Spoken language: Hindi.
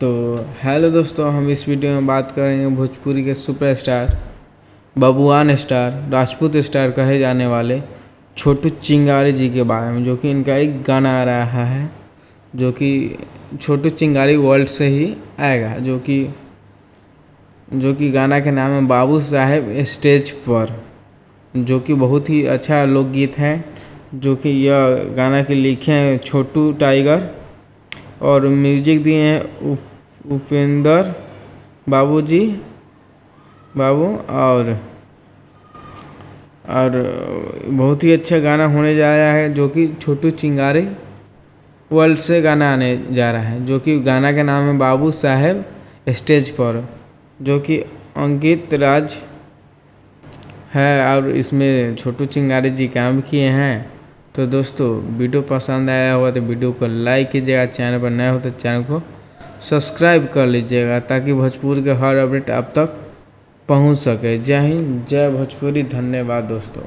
तो हेलो दोस्तों, हम इस वीडियो में बात करेंगे भोजपुरी के सुपरस्टार, बबुआन स्टार, राजपूत स्टार कहे जाने वाले छोटू चिंगारी जी के बारे में, जो कि इनका एक गाना आ रहा है, जो कि छोटू चिंगारी वर्ल्ड से ही आएगा, जो कि गाना के नाम है बाबू साहेब स्टेज पर, जो कि बहुत ही अच्छा लोकगीत है। जो कि यह गाना के लिखे हैं छोटू टाइगर और म्यूजिक दिए हैं उपेंद्र बाबू और बहुत ही अच्छा गाना होने जा रहा है, जो कि छोटू चिंगारी वर्ल्ड से गाना आने जा रहा है, जो कि गाना का नाम है बाबू साहेब स्टेज पर, जो कि अंकित राज है और इसमें छोटू चिंगारी जी काम किए हैं। तो दोस्तों, वीडियो पसंद आया होगा तो वीडियो को लाइक कीजिएगा, चैनल पर नया हो तो चैनल को सब्सक्राइब कर लीजिएगा, ताकि भोजपुरी के हर अपडेट आप तक पहुंच सके। जय हिंद, जय भोजपुरी। धन्यवाद दोस्तों।